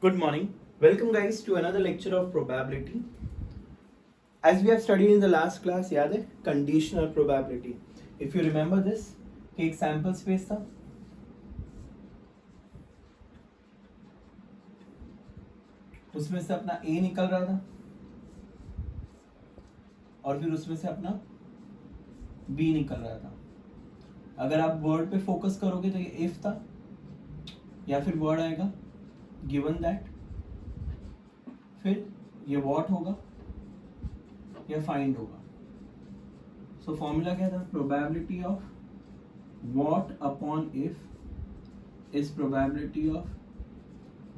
Good morning. Welcome guys to another lecture of probability. As we have studied in the last class, याद है conditional probability. If you remember this, कि एक sample space था, उसमें से अपना A निकल रहा था और फिर उसमें से अपना B निकल रहा था. अगर आप वर्ड पे फोकस करोगे तो ये if था या फिर वर्ड आएगा given that, फिर ये what होगा या find होगा. So फॉर्मूला क्या था? Probability of what upon if is probability of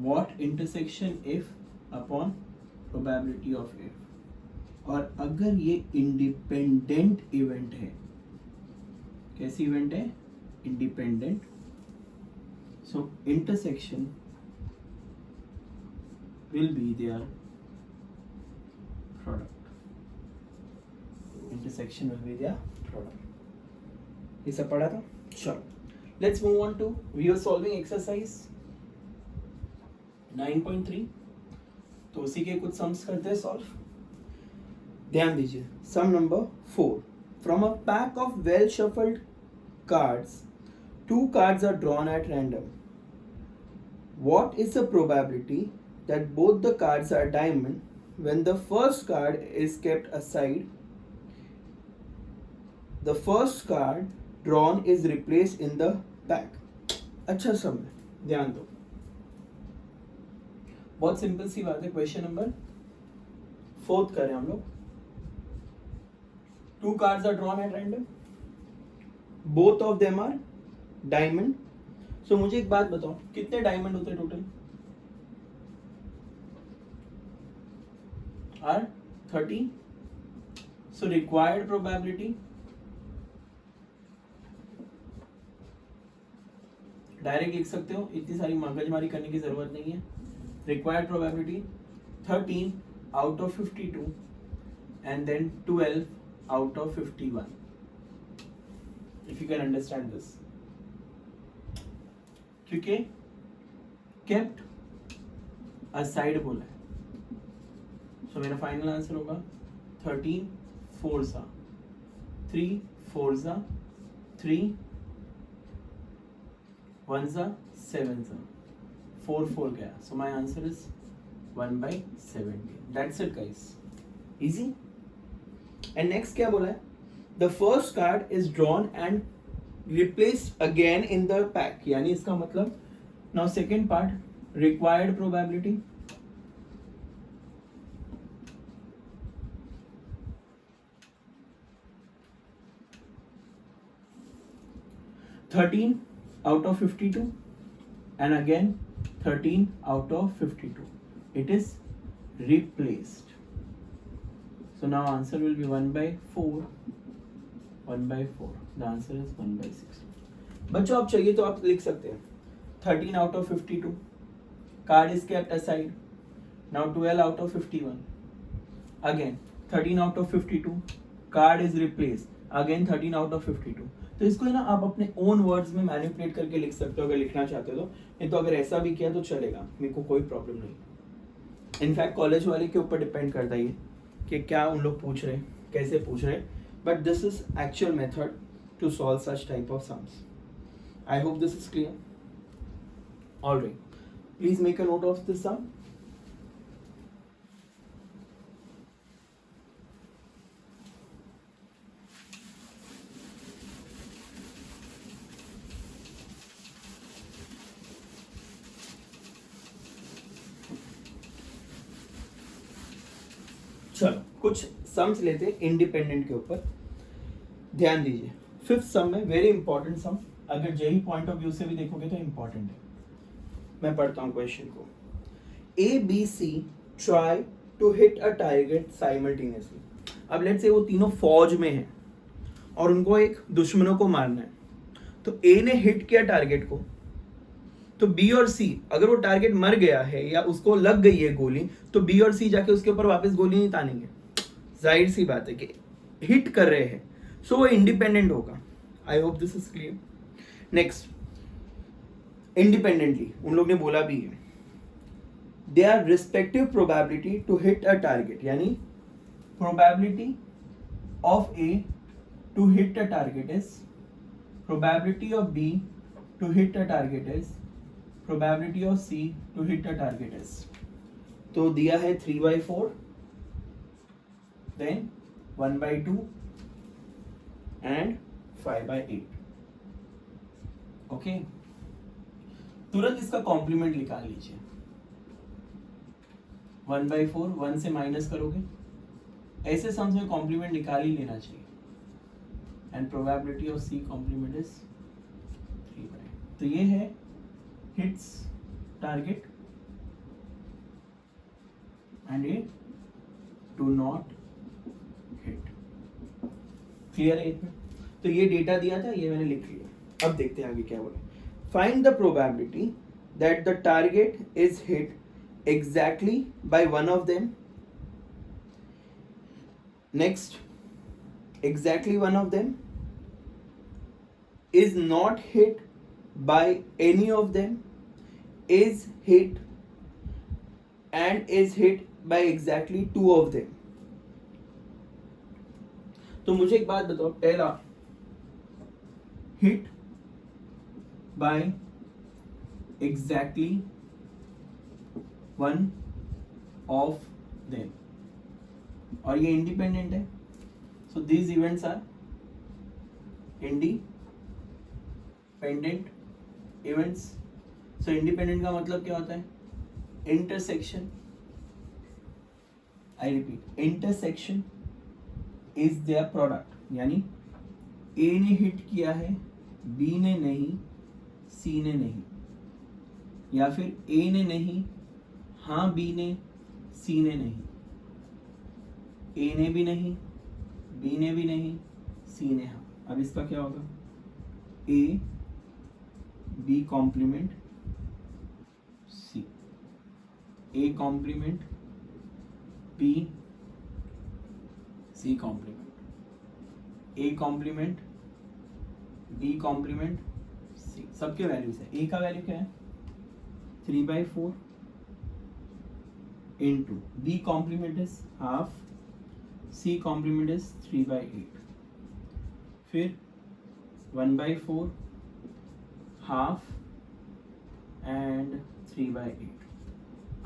what intersection if upon probability of if. और अगर ये इंडिपेंडेंट इवेंट है, कैसी इवेंट है? Independent. So intersection will be their product. Intersection will be their product. ये सब पढ़ा था. चलो, let's move on to we are solving exercise 9.3. तो उसी के कुछ सम्स करते हैं सॉल्व. ध्यान दीजिए. सम number 4. From a pack of well shuffled cards, 2 cards are drawn at random. What is the probability that both the cards are diamond when the first card is kept aside? The first card drawn is replaced in the pack. अच्छा सम है, ध्यान दो. बहुत simple सी बात है. Question number 4 करें हम लोग. 2 cards are drawn at random. Both of them are diamond. So मुझे एक बात बताओ, कितने डायमंड होते हैं total? are 30. So required probability, direct लिख सकते हो, इतनी सारी मगजमारी करने की जरूरत नहीं है. Required probability 13 out of 52 and then 12 out of 51. If you can understand this, क्योंकि केप्ट असाइड बोला है. तो मेरा फाइनल आंसर होगा 13 4 सा 3 4 सा 3 1 सा 7 सा 4 4 गया. So my answer is 1/70. That's it guys, easy. And next क्या बोला है? The first card is drawn and replaced again in the pack. यानी इसका मतलब now second part, required probability. (13 out of 52 and again 13 out of 52. It is replaced. So now answer will be 1/4. 1/4. The answer is 1/6. बच्चों आप चाहिए तो आप लिख सकते हैं 13 out of 52. Card is kept aside. Now 12 out of 51. Again 13 out of 52. Card is replaced. Again 13 out of 52. तो इसको है ना आप अपने ओन वर्ड्स में मैनिपुलेट करके लिख सकते हो अगर लिखना चाहते हो तो. नहीं तो अगर ऐसा भी किया तो चलेगा, मेरे को कोई प्रॉब्लम नहीं. इनफैक्ट कॉलेज वाले के ऊपर डिपेंड करता है कि क्या उन लोग पूछ रहे हैं, कैसे पूछ रहे हैं. But this is actual method to solve such type of sums. I hope this is clear. Alright, please make a note of this sum. चलो कुछ सम्स लेते हैं इंडिपेंडेंट के ऊपर. ध्यान दीजिए. 5th सम में वेरी इंपॉर्टेंट सम. अगर जेई पॉइंट ऑफ व्यू से भी देखोगे तो इंपॉर्टेंट है. मैं पढ़ता हूं क्वेश्चन को. A B C try to hit a target simultaneously. अब लेट्स से वो तीनों फौज में हैं और उनको एक दुश्मनों को मारना है. तो ए ने हिट किया टारगेट को, तो बी और सी, अगर वो टारगेट मर गया है या उसको लग गई है गोली, तो बी और सी जाके उसके ऊपर वापस गोली नहीं तानेंगे. जाहिर सी बात है कि हिट कर रहे हैं, सो वो इंडिपेंडेंट होगा. आई hope this is clear. Next, independently उन लोग ने बोला भी है their respective probability to hit a target. यानी probability of A to hit a target is, probability of B to hit a target is, probability of C to hit a target is. तो दिया है 3/4, then 1/2 and 5/8. Okay, तुरंत इसका complement निकाल लीजिए. 1/4 1 से minus करोगे, ऐसे सम्स में कॉम्प्लीमेंट निकाल ही लेना चाहिए. And probability of C complement is 3/8. तो ये है हिट्स टारगेट एंड ये डू नॉट हिट. क्लियर है इतना? तो ये डेटा दिया था, ये मैंने लिख लिया. अब देखते हैं आगे क्या बोले. Find the probability that the target is hit exactly by one of them. Next, exactly one of them is not hit by any of them, is hit and is hit by exactly two of them. तो मुझे एक बात बताओ, पहला hit by exactly one of them, और ये independent है. So these events are independent events. So independent का मतलब क्या होता है? Intersection. I repeat, intersection is there product. यानी ए ने हिट किया है, बी ने नहीं, सी ने नहीं, या फिर ए ने नहीं, हाँ बी ने, सी ने नहीं, ए ने भी नहीं, बी ने भी नहीं, सी ने हाँ. अब इसका क्या होगा? A B complement C, A complement B, C complement, A complement B complement C. सबके वैल्यूज है. ए का वैल्यू क्या है? 3/4 into B complement is half, C complement is 3/8. फिर 1/4, half and 3/8.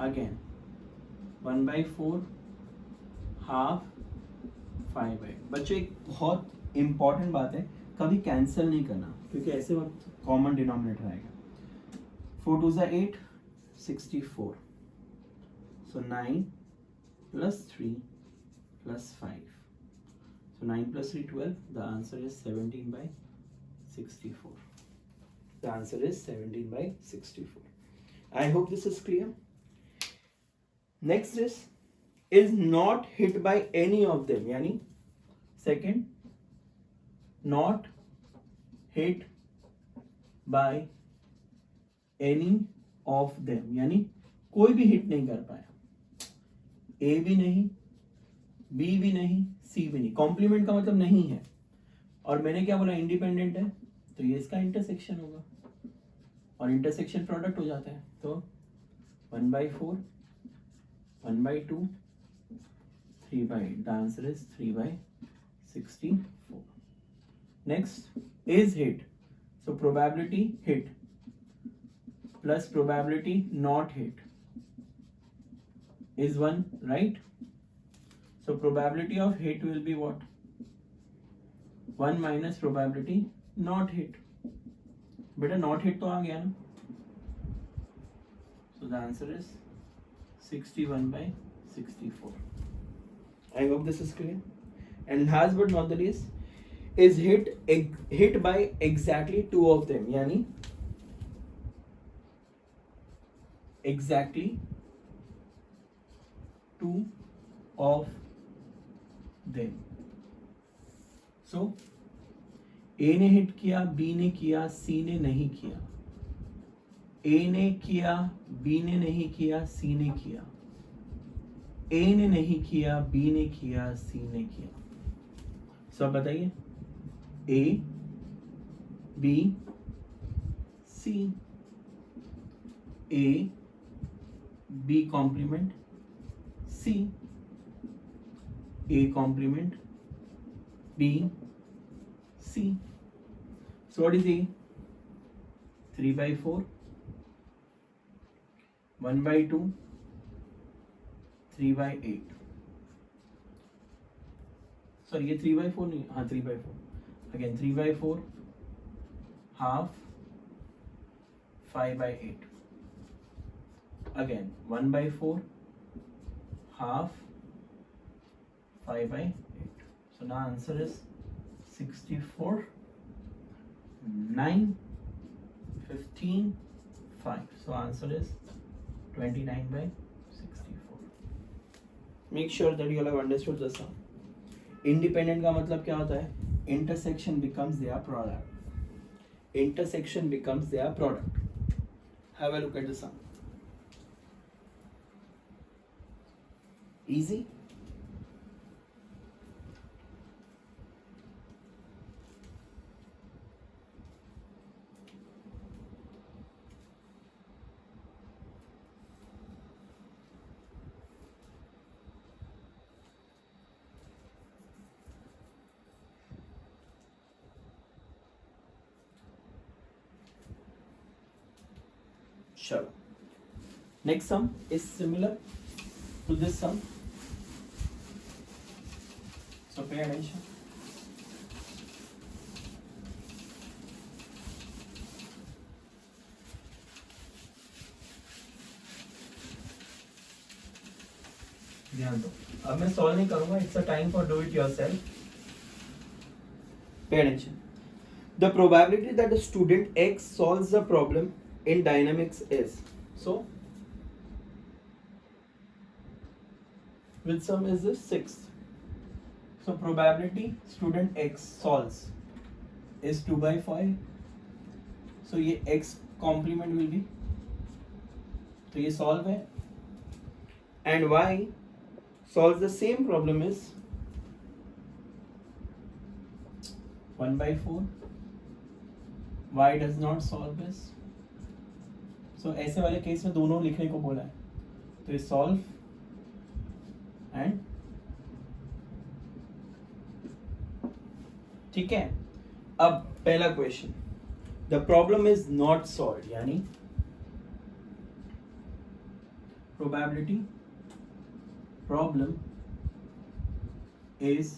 Again 1/4, half, 5/8. बच्चों एक बहुत इंपॉर्टेंट बात है, कभी कैंसिल नहीं करना, क्योंकि ऐसे वक्त कॉमन डिनोमिनेटर आएगा. 4 2 8, 64. So 9 plus 3 plus 5. So 9 plus 3, 12. The answer is 17/64. The answer is 17/64. I hope this is clear. Next is not hit by any of them. यानी second, not hit by any of them. यानी कोई भी hit नहीं कर पाया. ए भी नहीं, B भी नहीं, सी भी नहीं. कॉम्प्लीमेंट का मतलब नहीं है, और मैंने क्या बोला? इंडिपेंडेंट है, तो ये इसका इंटरसेक्शन होगा, और इंटरसेक्शन प्रोडक्ट हो जाता है. तो 1/4, 1/2, 3/8. The answer is 3/64. Next is hit. So probability hit plus probability not hit is 1, right? So probability of hit will be what? 1 minus probability not hit. बेटा not hit तो आ गया ना. So the answer is 61/64. I hope this is clear. And last but not the least is hit by exactly two of them. यानी exactly two of them. So A ने hit किया, B ने किया, C ने नहीं किया. A ने किया, B ने नहीं किया, C ने किया. A ने नहीं किया, B ने किया, C ने किया. सब बताइए. A, B, C, A, B complement C, A complement B C. So what is A? 3 by 4, 1 by 2, 3 by 8. Sorry ये 3 by 4 नहीं, हाँ 3 by 4. Again 3 by 4, half, 5 by 8. Again 1 by 4, half, 5 by 8. So now answer is 64, 9, 15, 5. So answer is 29 by 64. Make sure that you all have understood the sum. Independent का मतलब क्या होता है? Intersection becomes their product. Intersection becomes their product. Have a look at the sum. Easy? Sure. Next sum is similar to this sum. So pay attention. ध्यान दो, अब मैं solve नहीं करूंगा. It's a time for do it yourself. Pay attention. The probability that the student X solves the problem in dynamics is, so which sum is this? 6. So probability student X solves is 2 by 5. So ये X complement will be, तो ये solve है, and Y solves the same problem is 1 by 4. Y does not solve this. So ऐसे वाले case में दोनों लिखने को बोला है, तो ये solve and, ठीक है. अब पहला question, the problem is not solve, यानी probability problem is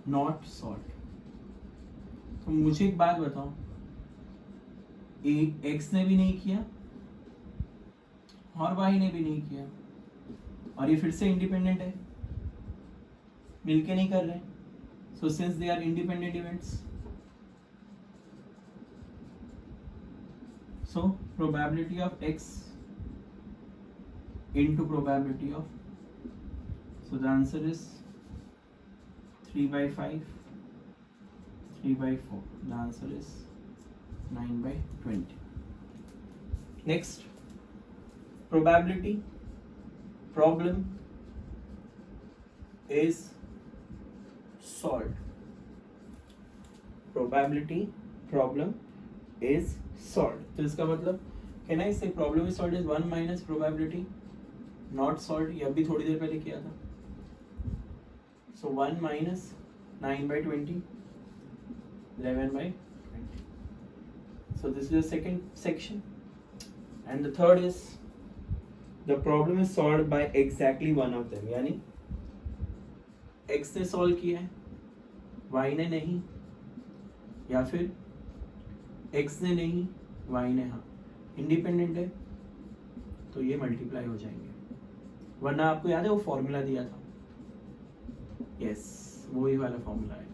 not solve. तो मुझे एक बात बताओ, एक्स ने भी नहीं किया और वाई ने भी नहीं किया, और ये फिर से इंडिपेंडेंट है, मिलके नहीं कर रहे. So since they are independent events, so probability of X into probability of, so the answer is 3 by 5, 3 by 4. The answer is 9 by 20. Next, probability problem is solved. Probability problem is solved. तो इसका मतलब can I say problem is solved is 1 minus probability not solved. ये अभी थोड़ी देर पहले किया था. So 1 minus 9 by 20, 11 by 20. So this is the second section, and the third is the problem is solved by exactly one of them. यानी X ने solve किया है, Y ने नहीं, या फिर X ने नहीं, Y ने हाँ. इंडिपेंडेंट है तो ये मल्टीप्लाई हो जाएंगे, वरना आपको याद है वो फॉर्मूला दिया था. यस, वही वाला फॉर्मूला है.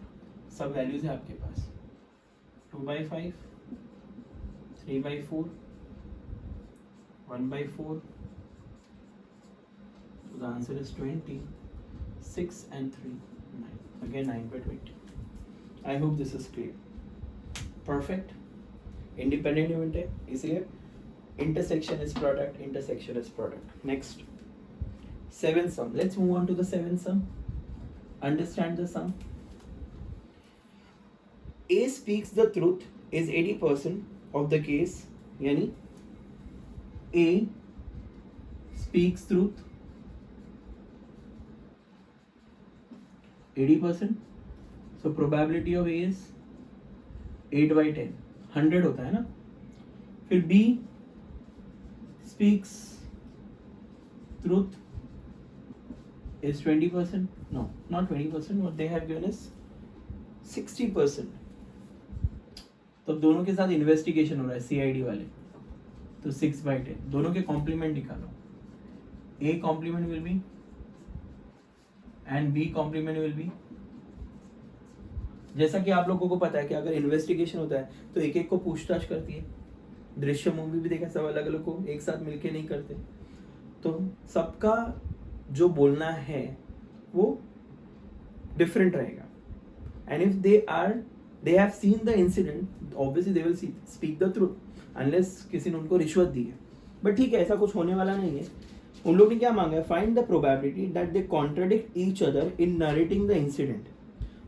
सब वैल्यूज है आपके पास. 2 by 5, 3 by 4, 1 by 4. So the answer is 20. 6 and 3, 9. Again 9 by 20. I hope this is clear. Perfect. Independent event है, इसलिए intersection is product, intersection is product. Next, 7th sum. Let's move on to the 7th sum. Understand the sum. A speaks the truth is 80% of the case, यानी A speaks truth 80%. So probability of A is 8/10, 100 होता है ना. फिर B speaks truth is 20%. No, not 20%. What they have given is 60%. तो अब दोनों के साथ इन्वेस्टिगेशन हो रहा है CID वाले. तो 6/10 दोनों के कॉम्प्लीमेंट निकालो. A complement will be and B complement will be. जैसा कि आप लोगों को पता है कि अगर इन्वेस्टिगेशन होता है तो एक एक को पूछताछ करती है. दृश्य मूवी भी देखा, सब अलग अलग को एक साथ मिलके नहीं करते. तो सबका जो बोलना है वो डिफरेंट रहेगा. And if they have seen the incident, obviously they will speak the truth, unless किसी ने उनको रिश्वत दी है. बट ठीक है, ऐसा कुछ होने वाला नहीं है. उन लोगों ने क्या मांगा है? Find the probability that they contradict each other in narrating the incident.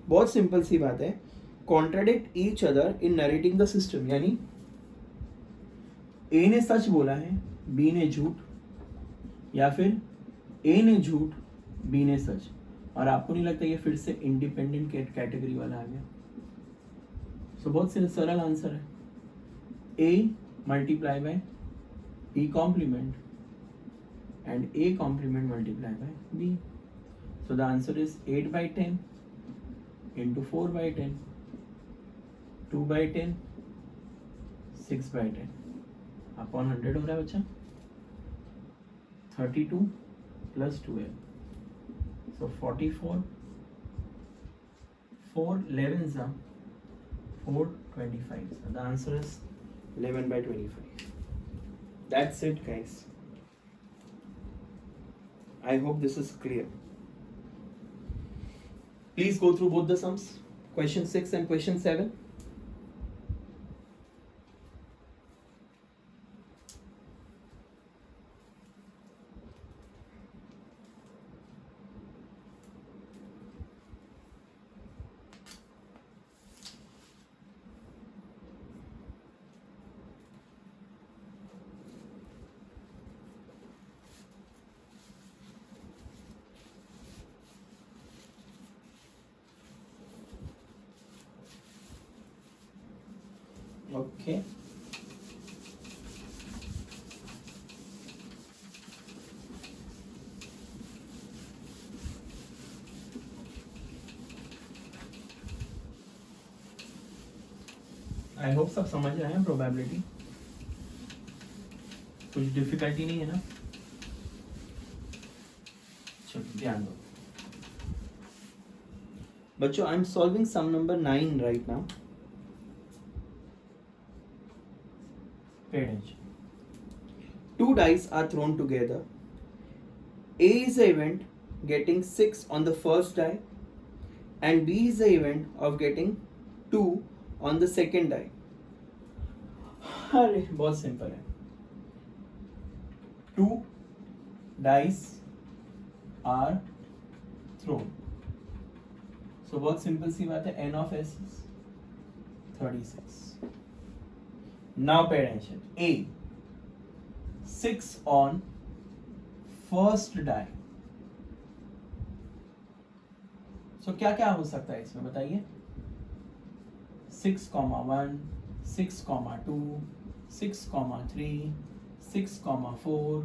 बहुत सिंपल सी बात है. Contradict each other in narrating the system, यानी ए ने सच बोला है, बी ने झूठ, या फिर ए ने झूठ, बी ने सच. और आपको नहीं लगता ये फिर से इंडिपेंडेंट कैटेगरी वाला आ गया? सो बहुत सरल आंसर है. A multiply by B complement and A complement multiply by B. So the answer is 8/10 into 4/10, 2/10, 6/10 upon 100 हो रहा है बच्चा. 32 plus 12, so 44. 4 11s are 4/25. So the answer is 11/25. That's it, guys. I hope this is clear. Please go through both the sums, question 6 and question 7. Okay. I hope सब समझ रहे हैं probability. कुछ difficulty नहीं है ना? चलो ध्यान दो बच्चों. I am solving sum number 9 right now. Pay attention. 2 dice are thrown together. A is the event getting 6 on the first die and B is the event of getting 2 on the second die. अरे बहुत simple है. 2 dice are thrown. So बहुत simple सी बात है. N of S is 36. Now pay attention. A 6 on first die. So क्या क्या हो सकता है इसमें बताइए? 6,1, 6,2, 6,3, 6,4,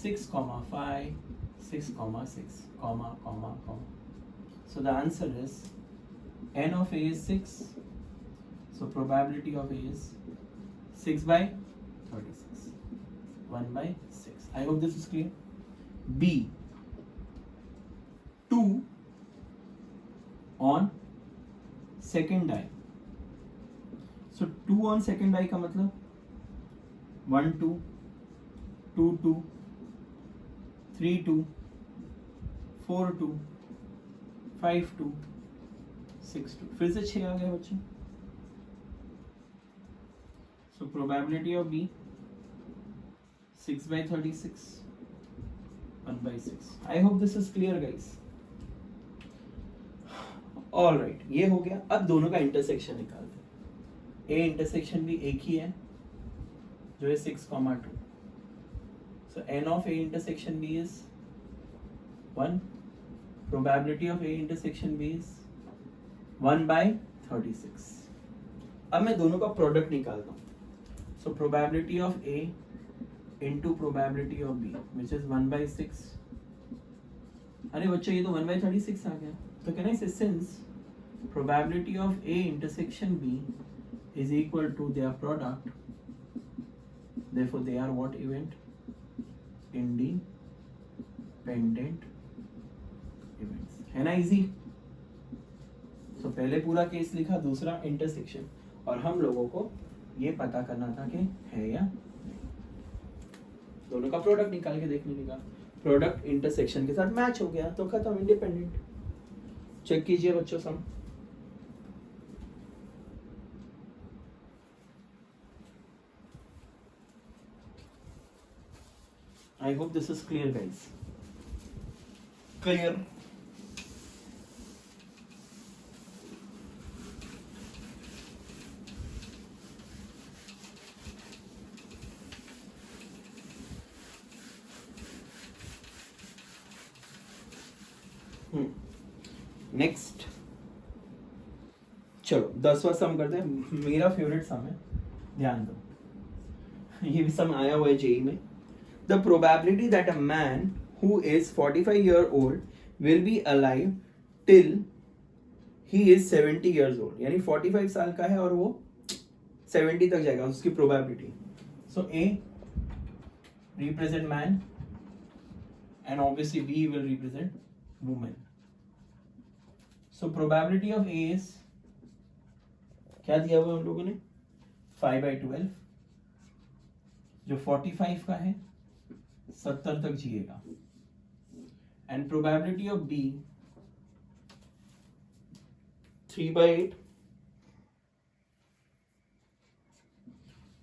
6,5, 6,6, comma. So the answer is N of A is 6. So probability of A is 6/36. 1/6. I hope this is clear. B 2 on second die. So 2 on second die का मतलब 1 2 2 2 3 2 4 2 5 2 6 2. फिर से 6 आ गया बच्चों. So probability of B 6/36, 1/6. I hope this is clear, guys. All right, ये हो गया. अब दोनों का इंटरसेक्शन निकालते हैं. A इंटरसेक्शन भी एक ही है जो है 6,2. So n of A intersection B is 1. Probability of A intersection B is 1/36. अब मैं दोनों का प्रोडक्ट निकालता हूँ. So probability of A into probability of B, which is 1/6. अरे बच्चों ये तो 1/36 आ गया. तो can I say since probability of A intersection B is equal to their product, therefore they are what event? Independent events. है ना easy? So पहले पूरा केस लिखा, दूसरा इंटरसेक्शन, और हम लोगों को ये पता करना था कि है या नहीं. दोनों का प्रोडक्ट निकाल के देखने लगा, प्रोडक्ट इंटरसेक्शन के साथ मैच हो गया तो खत्म, इंडिपेंडेंट. चेक कीजिए बच्चों सम. I hope this is clear, guys. Clear. Next चलो 10वां सम करते हैं. मेरा फेवरेट सम है, ध्यान दो. ये भी सम आया हुआ है जेई में. The probability that a man who is 45 years old will be alive till he is 70 years old. यानी 45 साल का है और वो 70 तक जाएगा, उसकी probability. So A represent man and obviously B will represent woman. So probability of A is क्या दिया हुआ हम लोगों ने? 5/12. जो 45 का है 70 तक जिएगा. एंड प्रोबेबिलिटी ऑफ बी 3/8,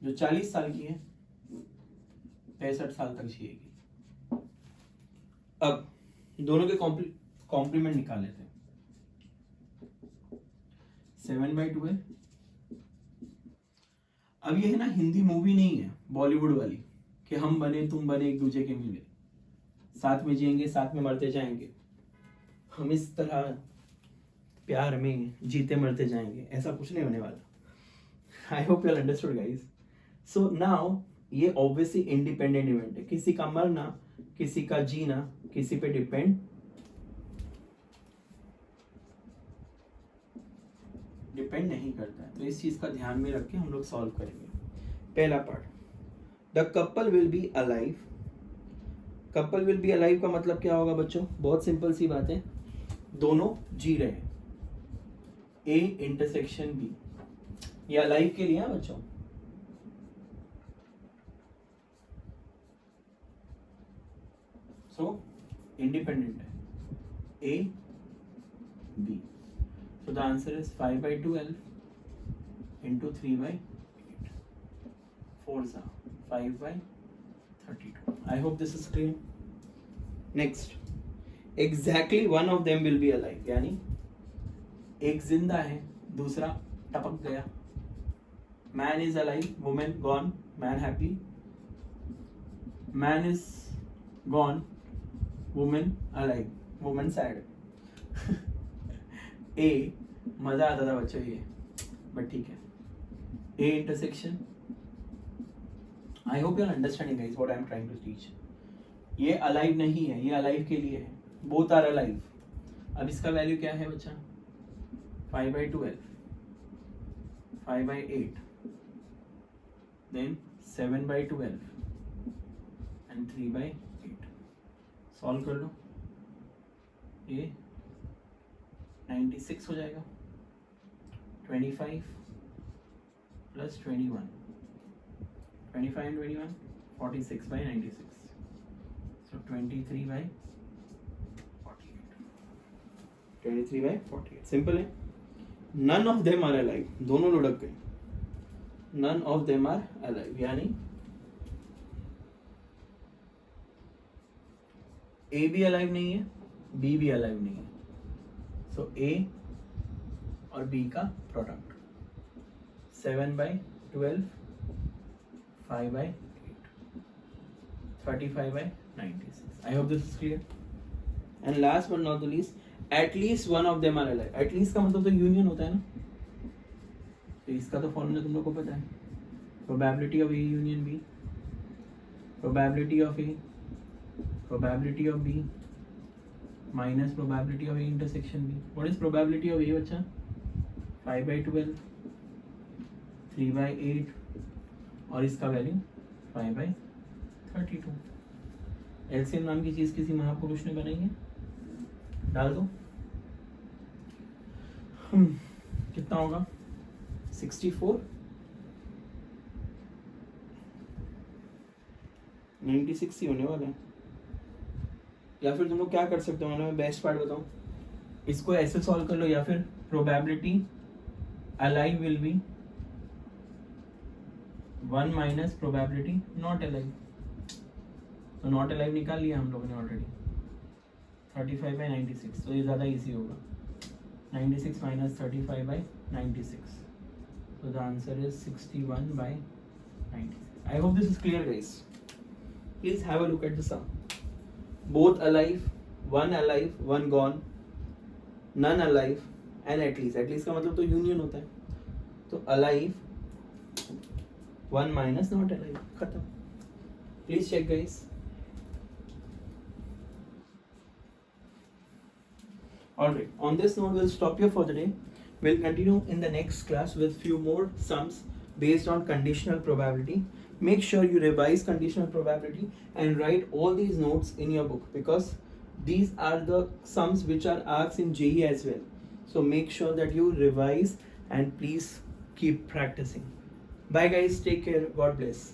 जो 40 साल की है 65 साल तक जिएगी. अब दोनों के कॉम्प्लीमेंट निकाल लेते हैं. 7/12. अब ये है ना, हिंदी मूवी नहीं है बॉलीवुड वाली कि हम बने तुम बने एक दूसरे के मिले, साथ में जिएंगे साथ में मरते जाएंगे. हम इस तरह प्यार में जीते मरते जाएंगे, ऐसा कुछ नहीं होने वाला. आई hope you understood guys. So now ये ऑब्वियसली इंडिपेंडेंट इवेंट है. किसी का मरना, किसी का जीना किसी पे डिपेंड नहीं करता है. तो इस चीज का ध्यान में रख के हम लोग सॉल्व करेंगे. पहला part, the couple will be alive. Couple will be alive का मतलब क्या होगा बच्चों? बहुत सिंपल सी बात है, दोनों जी रहे हैं. ए इंटरसेक्शन बी, ये अलाइव के लिए है बच्चों. सो इंडिपेंडेंट है A B. So the answer is 5/12 into 3/8. 4s are 5/32. I hope this is clear. Next, exactly one of them will be alive. यानी एक जिंदा है, दूसरा टपक गया. Man is alive, woman gone, man happy. Man is gone, woman alive, woman sad. ए मजा आता था बच्चों ये, बट ठीक है. A intersection. I hope you are understanding guys what I am trying to teach. ये अलाइव नहीं है, ये अलाइव के लिए है. Both are alive. अब इसका वैल्यू क्या है बच्चा? 5/12, 5/8, देन 7/12 एंड 3/8. सॉल्व कर लो. ये 96 हो जाएगा. 25 प्लस 21, 25 and 21, 46/96. So 23/48. 23/48. सिंपल है. None of them are alive. दोनों लुढ़क गए. None of them are alive यानी ए भी अलाइव नहीं है, बी भी अलाइव नहीं है. सो ए और बी का product 7/12, 5/8. 35 by 96. I hope this is clear. And last but not the least, at least one of them are alive. At least का मतलब तो यूनियन होता है ना, तो इसका तो फॉर्मूला तुम लोग को पता है. Probability of A union B, probability of A, probability of B minus probability of A intersection B. What is probability of A बच्चा? 5 by 12, 3 by 8 और इसका वैल्यू 5 by 32. एलसीएम नाम की चीज किसी महापुरुष ने बनाई है, डाल दो. कितना होगा? 64, 96 ही होने वाला है. या फिर तुम लोग क्या कर सकते हो, मैं बेस्ट पार्ट बताऊं, इसको ऐसे सॉल्व कर लो, या फिर probability alive will be 1 minus probability not alive. तो नॉट अलाइव निकाल लिया हम लोगों ने ऑलरेडी. 35 by 96, तो ये ज़्यादा इजी होगा. 96 minus 35 by 96. So the answer is 61 by 96. I hope this is clear, guys. Please have a look at the sum. Both alive, one gone, none alive, and at least. At least का मतलब तो union होता है. तो alive, 1 minus not alive. खत्म. Please check, guys. Alright, on this note we'll stop here for the day. We'll continue in the next class with few more sums based on conditional probability. Make sure you revise conditional probability and write all these notes in your book, because these are the sums which are asked in JEE as well. So make sure that you revise and please keep practicing. Bye guys, take care, God bless.